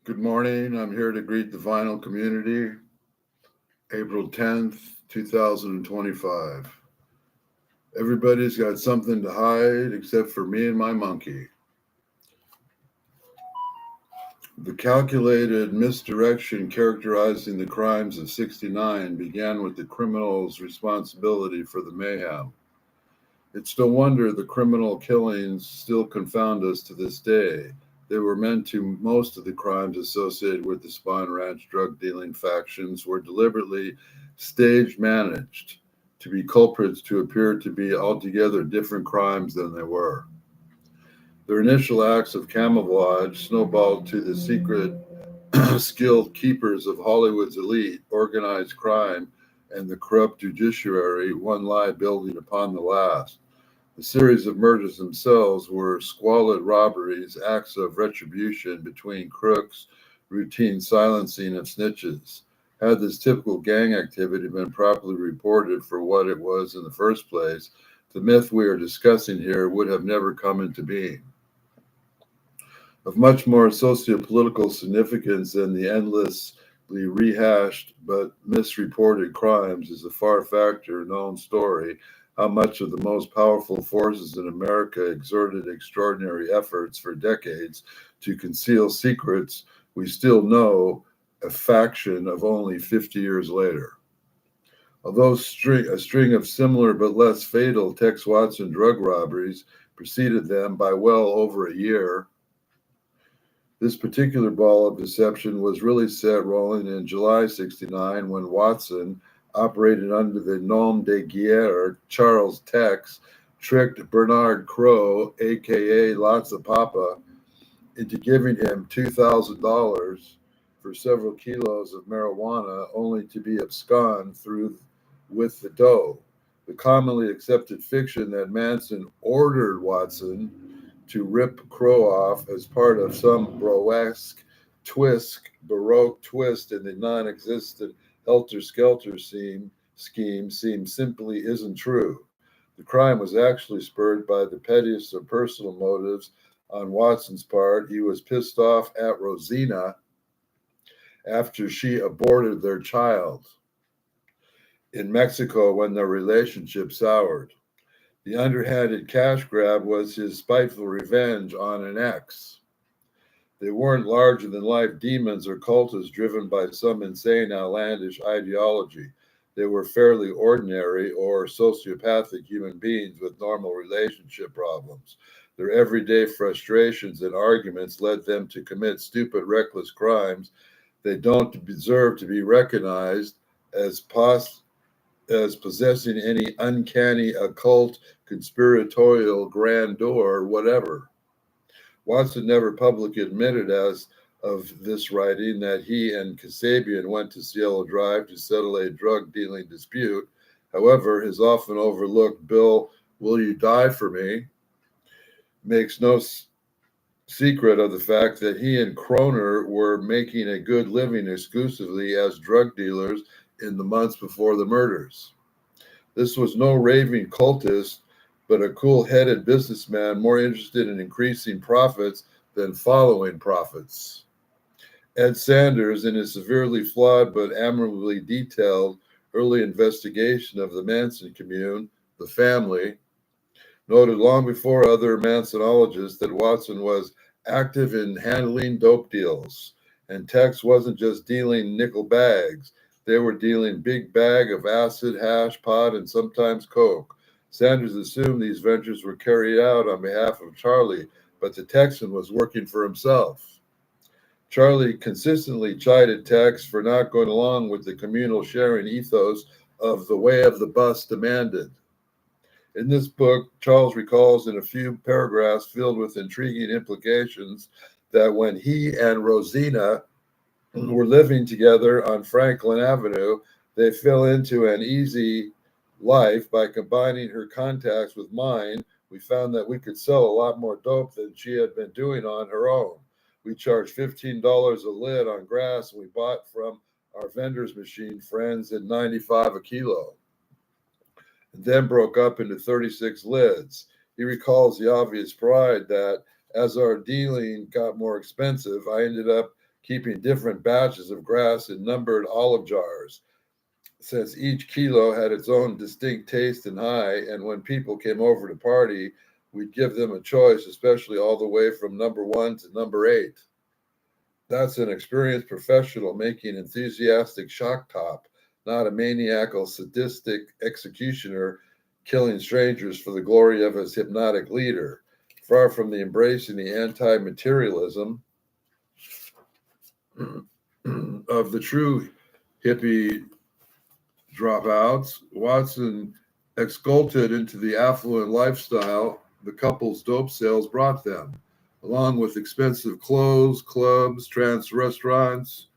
Good morning. I'm here to greet the vinyl community. April 10th, 2025. Everybody's got something to hide except for me and my monkey. The calculated misdirection characterizing the crimes of '69 began with the criminal's responsibility for the mayhem. It's no wonder the criminal killings still confound us to this day. They were meant to. Most of the crimes associated with the Spine Ranch drug dealing factions were deliberately stage managed to be culprits to appear to be altogether different crimes than they were. Their initial acts of camouflage snowballed to the secret, skilled keepers of Hollywood's elite, organized crime, and the corrupt judiciary, one lie building upon the last. The series of murders themselves were squalid robberies, acts of retribution between crooks, routine silencing of snitches. Had this typical gang activity been properly reported for what it was in the first place, the myth we are discussing here would have never come into being. Of much more socio-political significance than the endlessly rehashed but misreported crimes is the far-factor known story how much of the most powerful forces in America exerted extraordinary efforts for decades to conceal secrets we still know a faction of only 50 years later. Although a string of similar but less fatal Tex Watson drug robberies preceded them by well over a year, this particular ball of deception was really set rolling in July '69 when Watson, operated under the nom de guerre Charles Tex, tricked Bernard Crow, aka Lots of Papa, into giving him $2,000 for several kilos of marijuana only to be absconded through with the dough. The commonly accepted fiction that Manson ordered Watson to rip Crow off as part of some Baroque twist in the non-existent helter-skelter scheme simply isn't true. The crime was actually spurred by the pettiest of personal motives on Watson's part. He was pissed off at Rosina after she aborted their child in Mexico when their relationship soured. The underhanded cash grab was his spiteful revenge on an ex. They weren't larger-than-life demons or cultists driven by some insane, outlandish ideology. They were fairly ordinary or sociopathic human beings with normal relationship problems. Their everyday frustrations and arguments led them to commit stupid, reckless crimes. They don't deserve to be recognized as possessing any uncanny, occult, conspiratorial grandeur, whatever. Watson never publicly admitted as of this writing that he and Kasabian went to Cielo Drive to settle a drug dealing dispute. However, his often overlooked bill, "Will You Die for Me?" makes no secret of the fact that he and Kroner were making a good living exclusively as drug dealers in the months before the murders. This was no raving cultist, but a cool-headed businessman more interested in increasing profits than following profits. Ed Sanders, in his severely flawed but admirably detailed early investigation of the Manson commune, the family, noted long before other Mansonologists that Watson was active in handling dope deals, and Tex wasn't just dealing nickel bags. They were dealing big bag of acid, hash, pot, and sometimes coke. Sanders assumed these ventures were carried out on behalf of Charlie, but the Texan was working for himself. Charlie consistently chided Tex for not going along with the communal sharing ethos of the way of the bus demanded. In this book, Charles recalls in a few paragraphs filled with intriguing implications that when he and Rosina were living together on Franklin Avenue, they fell into an easy life by combining her contacts with mine. We found that we could sell a lot more dope than she had been doing on her own. We charged $15 a lid on grass, and we bought from our vendor's machine friends at $95 a kilo, and then broke up into 36 lids. He recalls the obvious pride that as our dealing got more expensive, I ended up keeping different batches of grass in numbered olive jars, since each kilo had its own distinct taste and high, and when people came over to party, we'd give them a choice, especially all the way from number 1 to number 8. That's an experienced professional making enthusiastic shock top, not a maniacal, sadistic executioner killing strangers for the glory of his hypnotic leader. Far from the embracing the anti-materialism of the true hippie dropouts, Watson exculpated into the affluent lifestyle the couple's dope sales brought them, along with expensive clothes, clubs, trance restaurants.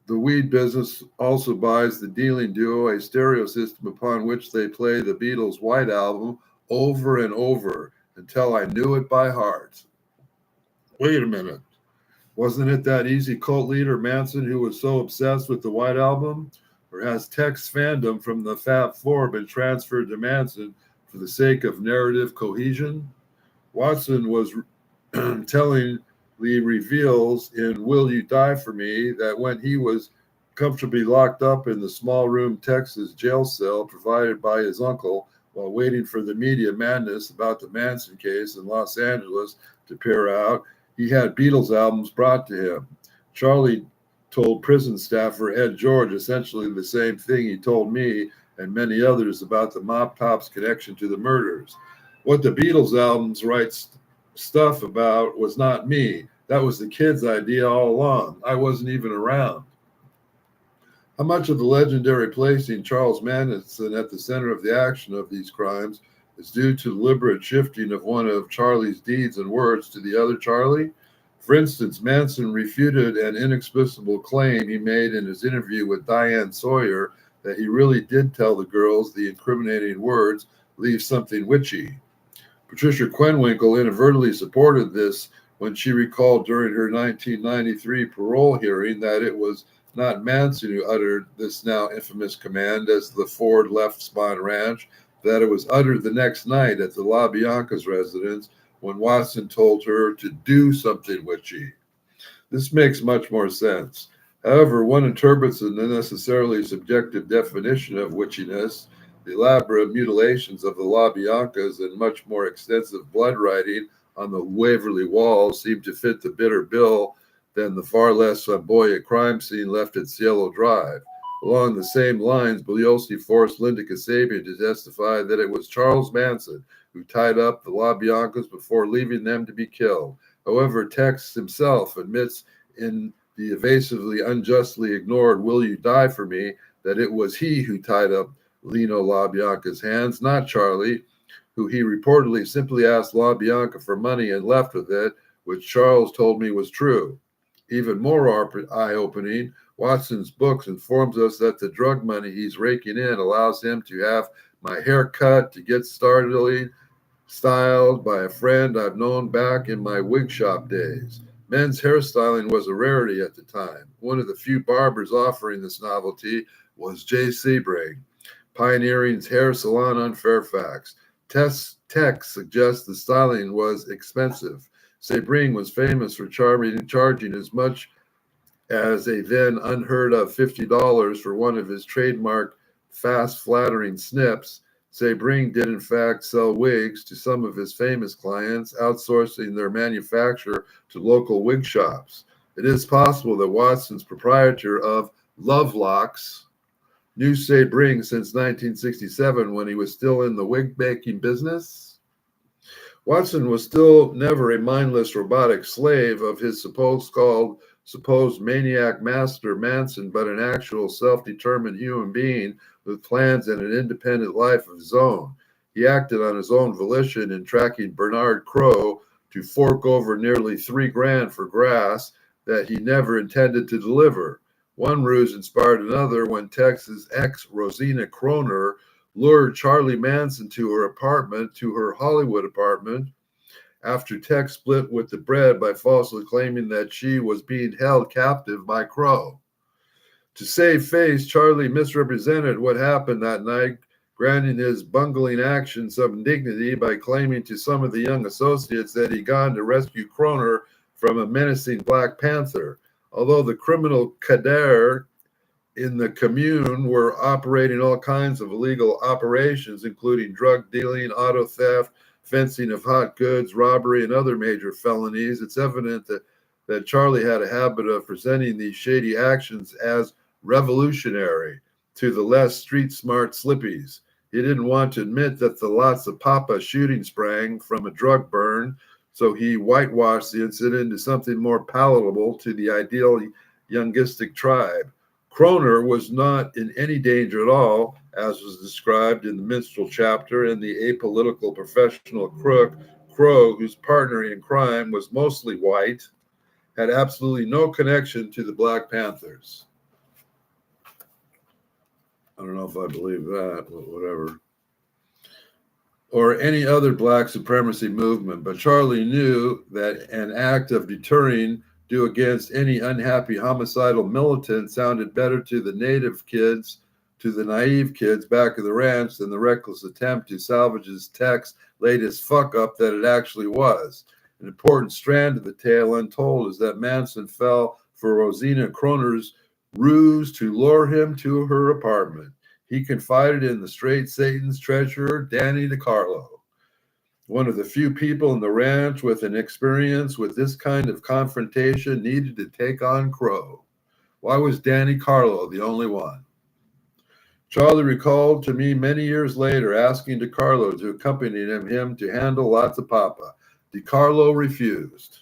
The weed business also buys the dealing duo a stereo system upon which they play the Beatles' White Album over and over until I knew it by heart. Wait a minute. Wasn't it that easy cult leader Manson who was so obsessed with the White Album? Or has Tech's fandom from the Fab Four been transferred to Manson for the sake of narrative cohesion? Watson was tellingly reveals in Will You Die For Me that when he was comfortably locked up in the small room Texas jail cell provided by his uncle while waiting for the media madness about the Manson case in Los Angeles to peer out, he had Beatles albums brought to him. Charlie told prison staffer Ed George essentially the same thing he told me and many others about the Mop Top's connection to the murders. What the Beatles albums write stuff about was not me. That was the kid's idea all along. I wasn't even around. How much of the legendary placing Charles Manson at the center of the action of these crimes is due to deliberate shifting of one of Charlie's deeds and words to the other Charlie? For instance, Manson refuted an inexplicable claim he made in his interview with Diane Sawyer that he really did tell the girls the incriminating words, leave something witchy. Patricia Quenwinkle inadvertently supported this when she recalled during her 1993 parole hearing that it was not Manson who uttered this now infamous command as the Ford left Spahn Ranch, that it was uttered the next night at the La Bianca's residence when Watson told her to do something witchy. This makes much more sense. However, one interprets the necessarily subjective definition of witchiness, the elaborate mutilations of the La Biancas and much more extensive blood writing on the Waverly walls seem to fit the bitter bill than the far less flamboyant crime scene left at Cielo Drive. Along the same lines, Bugliosi forced Linda Kasabian to testify that it was Charles Manson who tied up the La Biancas before leaving them to be killed. However, Tex himself admits in the evasively unjustly ignored Will You Die For Me that it was he who tied up Lino LaBianca's hands, not Charlie, who he reportedly simply asked LaBianca for money and left with it, which Charles told me was true. Even more eye-opening, Watson's books informs us that the drug money he's raking in allows him to have my hair cut, to get startling styled by a friend I've known back in my wig shop days. Men's hairstyling was a rarity at the time. One of the few barbers offering this novelty was Jay Sebring, pioneering his hair salon on Fairfax. Text suggests the styling was expensive. Sebring was famous for charging as much as a then unheard of $50 for one of his trademark fast flattering snips. Sebring did in fact sell wigs to some of his famous clients, outsourcing their manufacture to local wig shops. It is possible that Watson's proprietor of Love Locks knew Sebring since 1967 when he was still in the wig making business. Watson was still never a mindless robotic slave of his supposed maniac master Manson, but an actual self-determined human being with plans and an independent life of his own. He acted on his own volition in tracking Bernard Crowe to fork over nearly $3,000 for grass that he never intended to deliver. One ruse inspired another when Tex's ex Rosina Kroner lured Charlie Manson to her Hollywood apartment, after Tex split with the bread by falsely claiming that she was being held captive by Crowe. To save face, Charlie misrepresented what happened that night, granting his bungling action some dignity by claiming to some of the young associates that he'd gone to rescue Kroner from a menacing Black Panther. Although the criminal cadre in the commune were operating all kinds of illegal operations, including drug dealing, auto theft, fencing of hot goods, robbery, and other major felonies, it's evident that Charlie had a habit of presenting these shady actions as revolutionary to the less street smart slippies. He didn't want to admit that the lots of Papa shooting sprang from a drug burn, so he whitewashed the incident into something more palatable to the ideal youngistic tribe. Kroner was not in any danger at all, as was described in the minstrel chapter, and the apolitical professional crook, Crow, whose partner in crime was mostly white, had absolutely no connection to the Black Panthers. I don't know if I believe that, but whatever. Or any other black supremacy movement, but Charlie knew that an act of deterring due against any unhappy homicidal militant sounded better to the native kids, to the naive kids back of the ranch than the reckless attempt to salvage his text latest fuck up that it actually was. An important strand of the tale untold is that Manson fell for Rosina Kroner's ruse to lure him to her apartment. He confided in the straight Satan's treasurer, Danny DiCarlo, one of the few people in the ranch with an experience with this kind of confrontation needed to take on Crow. Why was Danny Carlo the only one? Charlie recalled to me many years later asking DiCarlo to accompany him to handle lots of Papa. DiCarlo refused.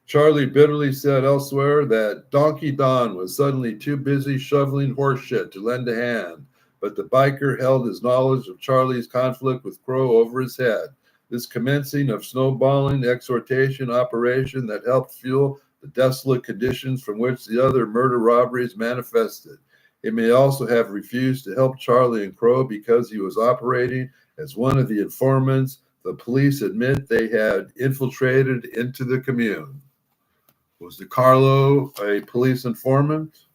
Charlie bitterly said elsewhere that Donkey Don was suddenly too busy shoveling horse shit to lend a hand, but the biker held his knowledge of Charlie's conflict with Crow over his head. This commencing of snowballing exhortation operation that helped fuel the desolate conditions from which the other murder robberies manifested. He may also have refused to help Charlie and Crow because he was operating as one of the informants the police admit they had infiltrated into the commune. Was DiCarlo a police informant?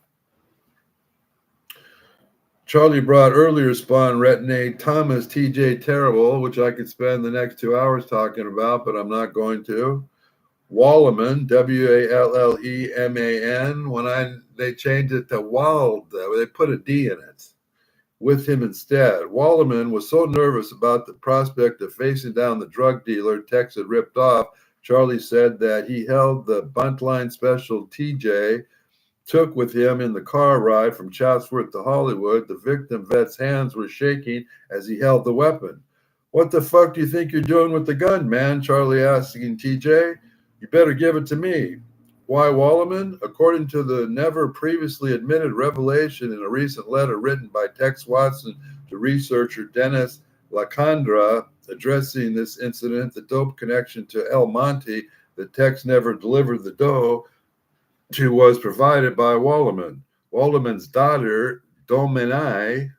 Charlie brought earlier spawn retinate Thomas T.J. Terrible, which I could spend the next 2 hours talking about, but I'm not going to. Walleman, Walleman, when they changed it to Wald, they put a D in it, with him instead. Walleman was so nervous about the prospect of facing down the drug dealer Tex had ripped off, Charlie said that he held the Buntline Special TJ, took with him in the car ride from Chatsworth to Hollywood. The victim vet's hands were shaking as he held the weapon. What the fuck do you think you're doing with the gun, man? Charlie asking TJ. You better give it to me. Why, Walleman? According to the never previously admitted revelation in a recent letter written by Tex Watson to researcher Dennis Lacandra addressing this incident, the dope connection to El Monte, that Tex never delivered the dough to, was provided by Walleman. Walleman's daughter, Domaini,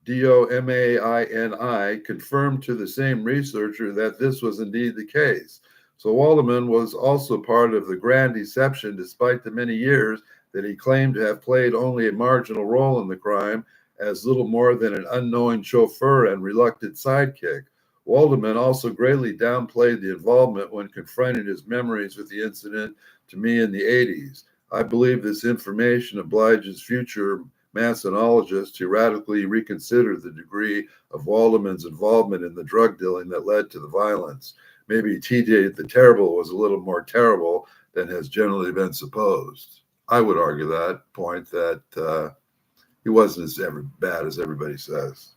Domaini, confirmed to the same researcher that this was indeed the case. So Walleman was also part of the grand deception, despite the many years that he claimed to have played only a marginal role in the crime, as little more than an unknowing chauffeur and reluctant sidekick. Waldeman also greatly downplayed the involvement when confronting his memories with the incident to me in the 80s. I believe this information obliges future Mansonologists to radically reconsider the degree of Waldeman's involvement in the drug dealing that led to the violence. Maybe TJ the Terrible was a little more terrible than has generally been supposed. I would argue that point, that he wasn't as bad as everybody says.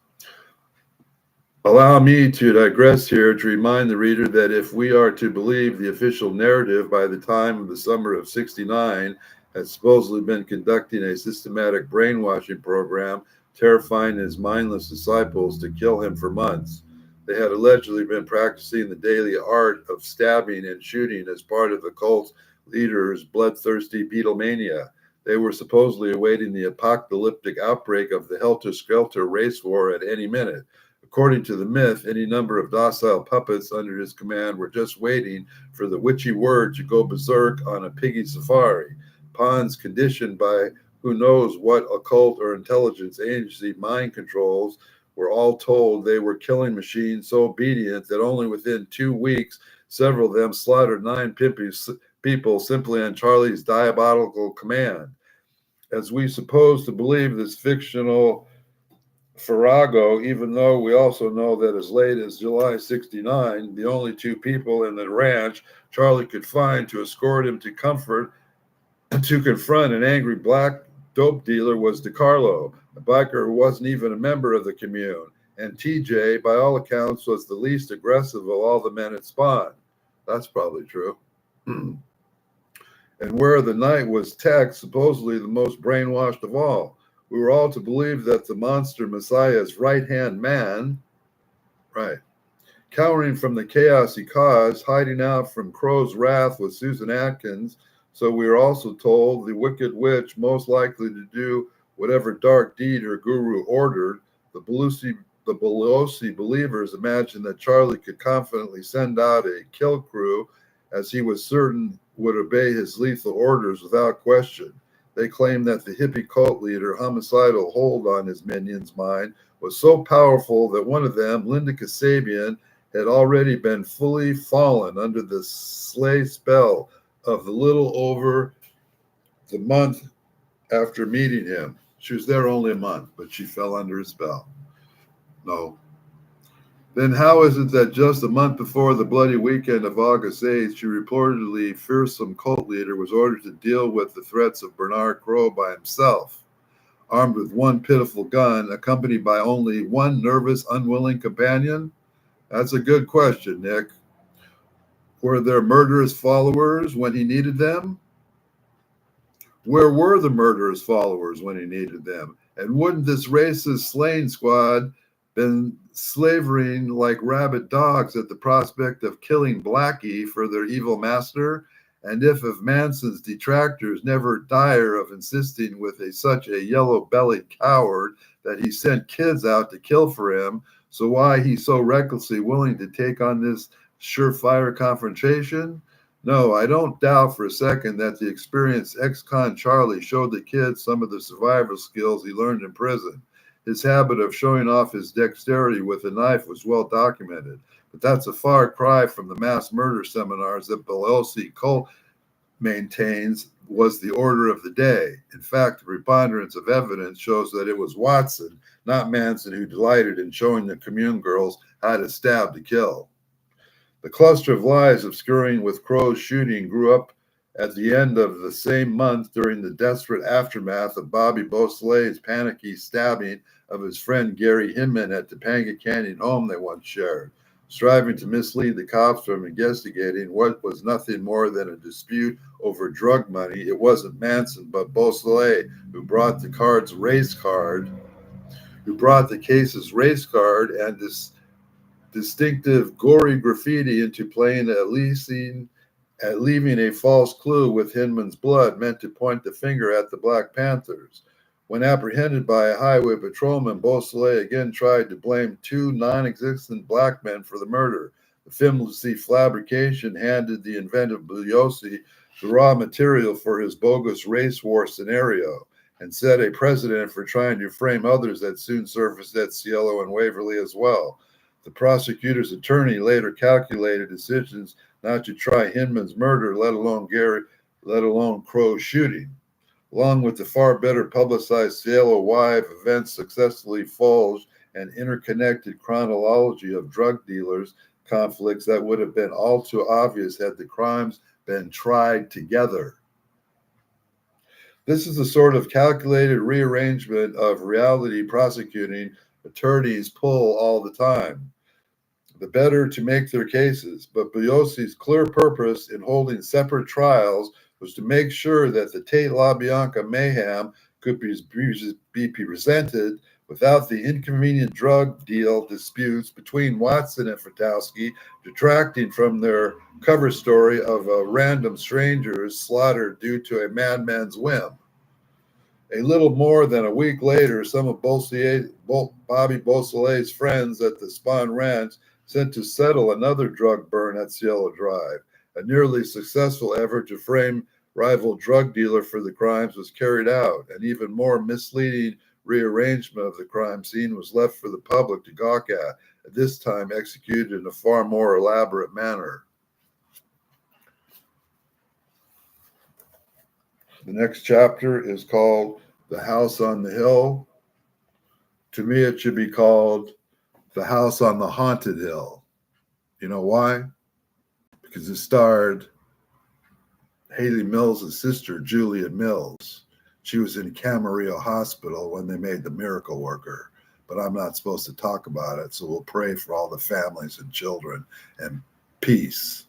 Allow me to digress here to remind the reader that if we are to believe the official narrative, by the time of the summer of '69, had supposedly been conducting a systematic brainwashing program, terrifying his mindless disciples to kill him for months. They had allegedly been practicing the daily art of stabbing and shooting as part of the cult's leader's bloodthirsty Beatlemania. They were supposedly awaiting the apocalyptic outbreak of the helter-skelter race war at any minute. According to the myth, any number of docile puppets under his command were just waiting for the witchy word to go berserk on a piggy safari. Pawns conditioned by who knows what occult or intelligence agency mind controls were all told they were killing machines so obedient that only within 2 weeks, several of them slaughtered 9 people simply on Charlie's diabolical command. As we suppose to believe this fictional Farrago, even though we also know that as late as July 69, the only two people in the ranch Charlie could find to escort him to confront an angry black dope dealer was DeCarlo, a biker who wasn't even a member of the commune, and TJ, by all accounts, was the least aggressive of all the men at Spawn. That's probably true. And where the night was Tex, supposedly the most brainwashed of all. We were all to believe that the monster Messiah's right-hand man, right, cowering from the chaos he caused, hiding out from Crow's wrath with Susan Atkins. So we were also told the wicked witch most likely to do whatever dark deed her guru ordered. The Belosi believers imagined that Charlie could confidently send out a kill crew, as he was certain would obey his lethal orders without question. They claimed that the hippie cult leader homicidal hold on his minions' mind was so powerful that one of them, Linda Kasabian, had already been fully fallen under the slay spell of the little over the month after meeting him. She was there only a month, but she fell under his spell. No. Then how is it that just a month before the bloody weekend of August 8th, she reportedly fearsome cult leader was ordered to deal with the threats of Bernard Crow by himself, armed with one pitiful gun, accompanied by only one nervous, unwilling companion? That's a good question, Nick. Were there murderous followers when he needed them? Where were the murderous followers when he needed them? And wouldn't this racist slaying squad been slavering like rabid dogs at the prospect of killing Blackie for their evil master? And if of Manson's detractors never tire of insisting with such a yellow-bellied coward that he sent kids out to kill for him, so why he's so recklessly willing to take on this surefire confrontation? No, I don't doubt for a second that the experienced ex-con Charlie showed the kids some of the survival skills he learned in prison. His habit of showing off his dexterity with a knife was well documented, but that's a far cry from the mass murder seminars that Belosi cult maintains was the order of the day. In fact, the preponderance of evidence shows that it was Watson, not Manson, who delighted in showing the commune girls how to stab to kill. The cluster of lies obscuring with Crow's shooting grew up at the end of the same month during the desperate aftermath of Bobby Beausoleil's panicky stabbing of his friend Gary Hinman at Topanga Canyon home they once shared, striving to mislead the cops from investigating what was nothing more than a dispute over drug money. It wasn't Manson, but Beausoleil who brought the case's race card and this distinctive gory graffiti into playing at leaving a false clue with Hinman's blood meant to point the finger at the Black Panthers. When apprehended by a highway patrolman, Beausoleil again tried to blame two non-existent black men for the murder. The flimsy fabrication handed the inventive Belosi the raw material for his bogus race war scenario and set a precedent for trying to frame others that soon surfaced at Cielo and Waverly as well. The prosecutor's attorney later calculated decisions not to try Hinman's murder, let alone Crow's shooting. Along with the far better publicized Cielo Wive events successfully forged an interconnected chronology of drug dealers' conflicts that would have been all too obvious had the crimes been tried together. This is the sort of calculated rearrangement of reality prosecuting attorneys pull all the time, the better to make their cases. But Buyosi's clear purpose in holding separate trials was to make sure that the Tate LaBianca mayhem could be presented without the inconvenient drug deal disputes between Watson and Fratowski detracting from their cover story of random strangers slaughtered due to a madman's whim. A little more than a week later, some of Bobby Beausoleil's friends at the Spawn Ranch sent to settle another drug burn at Cielo Drive. A nearly successful effort to frame rival drug dealer for the crimes was carried out. An even more misleading rearrangement of the crime scene was left for the public to gawk at this time executed in a far more elaborate manner. The next chapter is called The House on the Hill. To me, it should be called The House on the Haunted Hill. You know why? Because it starred Haley Mills' sister, Julia Mills. She was in Camarillo Hospital when they made The Miracle Worker, but I'm not supposed to talk about it, so we'll pray for all the families and children and peace.